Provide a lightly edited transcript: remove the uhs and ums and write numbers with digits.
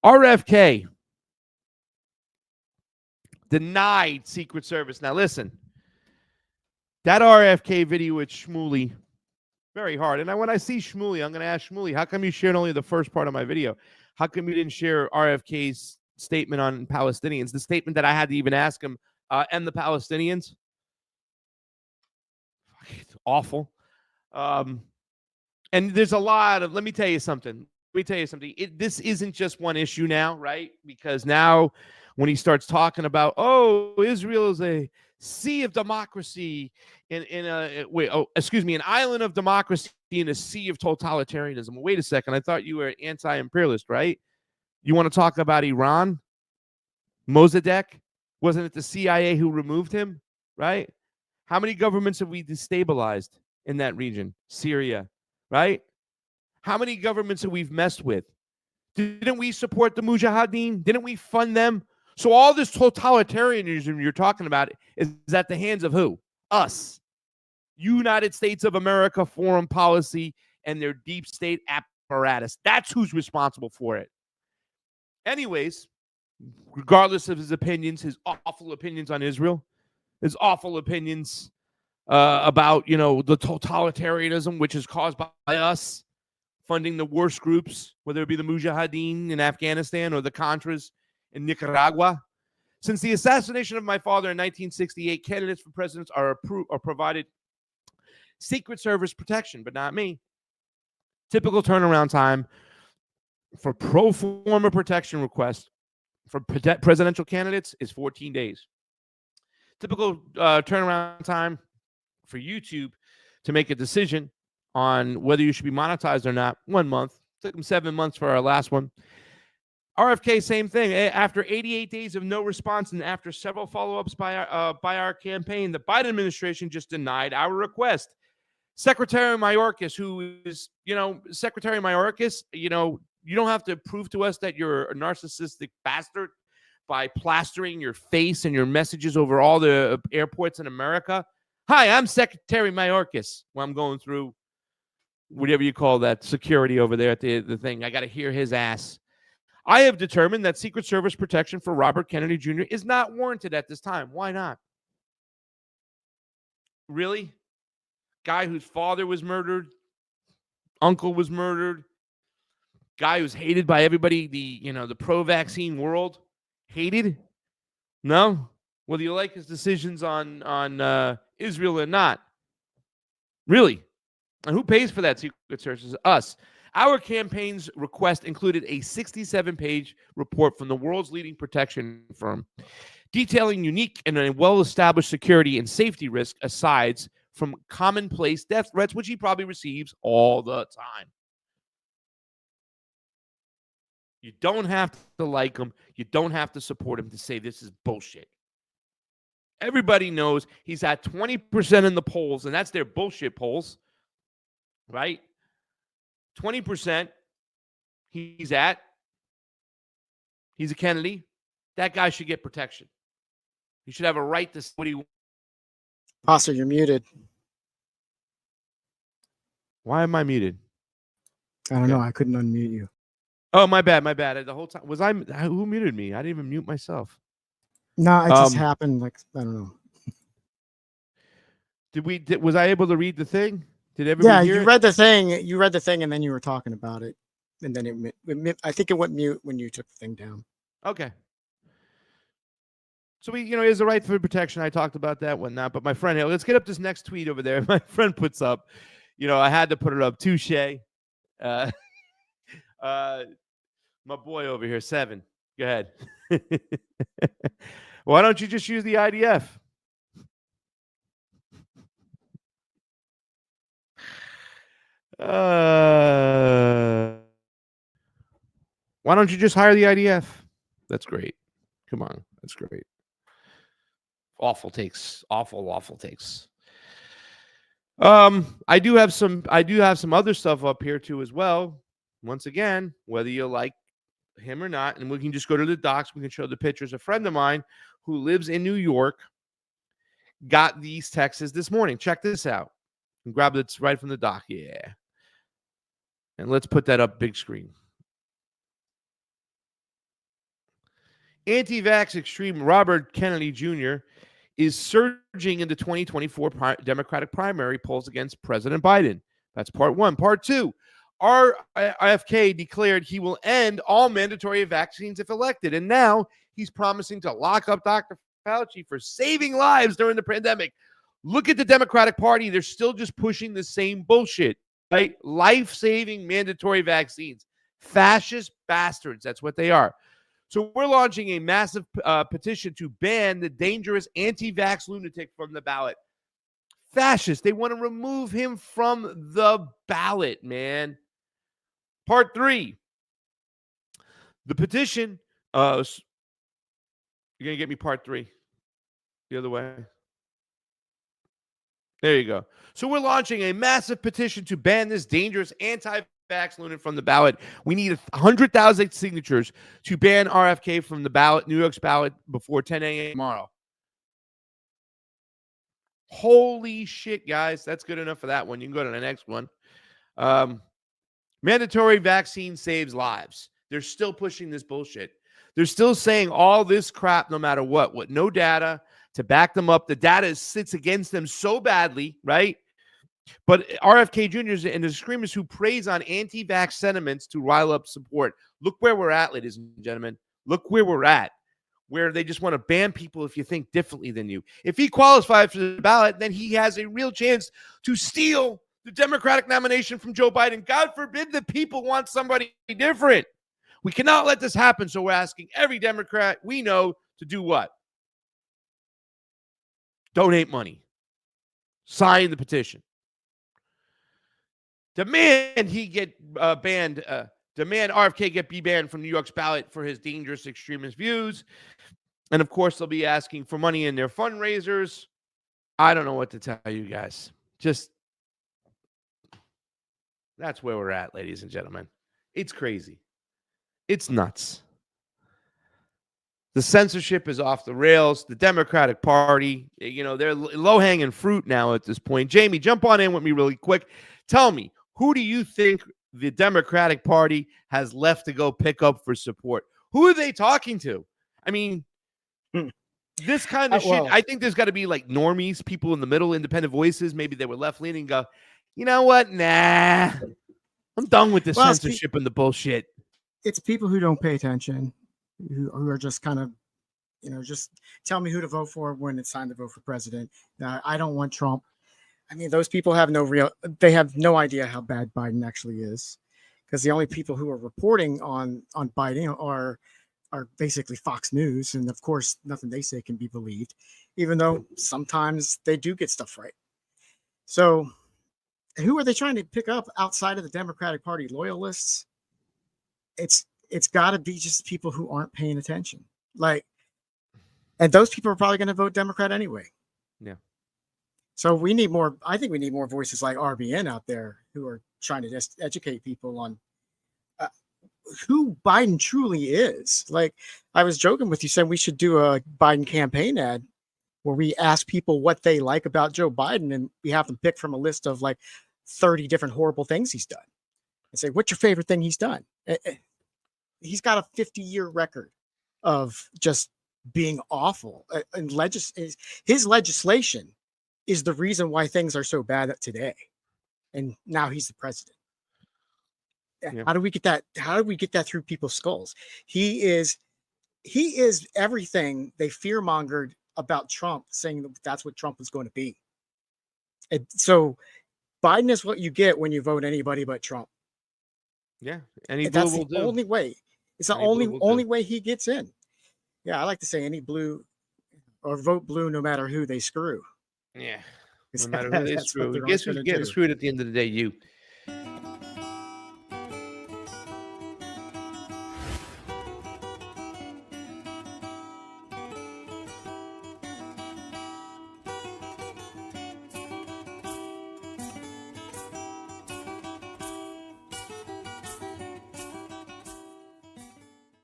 RFK denied Secret Service. Now, listen, that RFK video with Shmuley, very hard. And when I see Shmuley, I'm going to ask Shmuley, how come you shared only the first part of my video? How come you didn't share RFK's statement on Palestinians, the statement that I had to even ask him, and the Palestinians? It's awful. And there's a lot of, let me tell you something. This isn't just one issue now, right? Because now when he starts talking about, oh, Israel is a sea of democracy an island of democracy in a sea of totalitarianism. Wait a second. I thought you were anti-imperialist, right? You want to talk about Iran? Mossadegh? Wasn't it the CIA who removed him, right? How many governments have we destabilized in that region? Syria, right? How many governments have we messed with? Didn't we support the Mujahideen? Didn't we fund them? So all this totalitarianism you're talking about is at the hands of who? Us. United States of America foreign policy and their deep state apparatus. That's who's responsible for it. Anyways, regardless of his opinions, his awful opinions on Israel, his awful opinions about, the totalitarianism, which is caused by us funding the worst groups, whether it be the Mujahideen in Afghanistan or the Contras in Nicaragua. Since the assassination of my father in 1968, candidates for presidents are provided Secret Service protection, but not me. Typical turnaround time for pro forma protection requests for presidential candidates is 14 days. Typical turnaround time for YouTube to make a decision on whether you should be monetized or not, 1 month. Took them 7 months for our last one. RFK, same thing. After 88 days of no response and after several follow-ups by our campaign, the Biden administration just denied our request. Secretary Mayorkas, who is, Secretary Mayorkas, you don't have to prove to us that you're a narcissistic bastard by plastering your face and your messages over all the airports in America. Hi, I'm Secretary Mayorkas. Well, I'm going through whatever you call that security over there at the thing. I got to hear his ass. I have determined that Secret Service protection for Robert Kennedy Jr. is not warranted at this time. Why not? Really? Guy whose father was murdered, uncle was murdered, guy who's hated by everybody, the pro-vaccine world, hated? No? Whether you like his decisions on Israel or not. Really? And who pays for that Secret Service? Us. Our campaign's request included a 67-page report from the world's leading protection firm detailing unique and well-established security and safety risk asides from commonplace death threats, which he probably receives all the time. You don't have to like him. You don't have to support him to say this is bullshit. Everybody knows he's at 20% in the polls, and that's their bullshit polls, right? 20% he's at. He's a Kennedy. That guy should get protection. He should have a right to say what he wants. Pastor, you're muted. Why am I muted? I don't know. I couldn't unmute you. Oh, my bad. The whole time who muted me? I didn't even mute myself. No, it just happened. Like, I don't know. Was I able to read the thing? Did everybody hear you read the thing. You read the thing, and then you were talking about it, and then I think it went mute when you took the thing down. Okay. So he has the right for protection. I talked about that one now. But my friend, let's get up this next tweet over there. My friend puts up, I had to put it up. Touche. My boy over here, 7. Go ahead. Why don't you just use the IDF? Why don't you just hire the IDF? That's great. Come on. That's great. Awful takes. Awful takes. I do have some other stuff up here too as well. Once again, whether you like him or not, and we can just go to the docs, we can show the pictures. A friend of mine who lives in New York got these texts this morning. Check this out. And grab it right from the doc. Yeah. And let's put that up big screen. Anti-vax extreme Robert Kennedy Jr. is surging into 2024 Democratic primary polls against President Biden. That's part one. Part two, RFK declared he will end all mandatory vaccines if elected. And now he's promising to lock up Dr. Fauci for saving lives during the pandemic. Look at the Democratic Party. They're still just pushing the same bullshit, right? Life-saving mandatory vaccines. Fascist bastards. That's what they are. So we're launching a massive petition to ban the dangerous anti-vax lunatic from the ballot. Fascist. They want to remove him from the ballot, man. Part three. The petition. You're going to get me part three. The other way. There you go. So we're launching a massive petition to ban this dangerous anti-vax lunatic from the ballot. We need 100,000 signatures to ban RFK from the ballot, New York's ballot, before 10 a.m. tomorrow. Holy shit, guys. That's good enough for that one. You can go to the next one. Mandatory vaccine saves lives. They're still pushing this bullshit. They're still saying all this crap no matter what no data to back them up. The data sits against them so badly, right? But RFK Jr. and the screamers who praise on anti-vax sentiments to rile up support. Look where we're at, ladies and gentlemen. Look where we're at, where they just want to ban people if you think differently than you. If he qualifies for the ballot, then he has a real chance to steal the Democratic nomination from Joe Biden. God forbid the people want somebody different. We cannot let this happen, so we're asking every Democrat we know to do what? Donate money. Sign the petition. Demand he get banned. Demand RFK be banned from New York's ballot for his dangerous extremist views. And, of course, they'll be asking for money in their fundraisers. I don't know what to tell you guys. Just that's where we're at, ladies and gentlemen. It's crazy. It's nuts. The censorship is off the rails. The Democratic Party, they're low-hanging fruit now at this point. Jamie, jump on in with me really quick. Tell me, who do you think the Democratic Party has left to go pick up for support? Who are they talking to? I mean, this kind of shit, I think there's got to be like normies, people in the middle, independent voices. Maybe they were left-leaning, go, you know what? Nah, I'm done with this censorship and the bullshit. It's people who don't pay attention, who are just kind of, just tell me who to vote for when it's time to vote for president. I don't want Trump. I mean, those people have they have no idea how bad Biden actually is, because the only people who are reporting on Biden are basically Fox News. And of course, nothing they say can be believed, even though sometimes they do get stuff right. So who are they trying to pick up outside of the Democratic Party loyalists? It's got to be just people who aren't paying attention. And those people are probably going to vote Democrat anyway. Yeah. So I think we need more voices like RBN out there who are trying to just educate people on who Biden truly is. Like, I was joking with you saying we should do a Biden campaign ad where we ask people what they like about Joe Biden, and we have them pick from a list of like 30 different horrible things he's done and say, what's your favorite thing he's done? He's got a 50-year record of just being awful. And his legislation is the reason why things are so bad today. And now he's the president. Yeah. How do we get that? How do we get that through people's skulls? He is everything they fear-mongered about Trump, saying that that's what Trump was going to be. And so Biden is what you get when you vote anybody but Trump. Yeah. That's the only way. It's the only way he gets in. Yeah, I like to say any blue or vote blue no matter who they screw. Yeah. No matter who they screw. Guess who's getting screwed at the end of the day? You.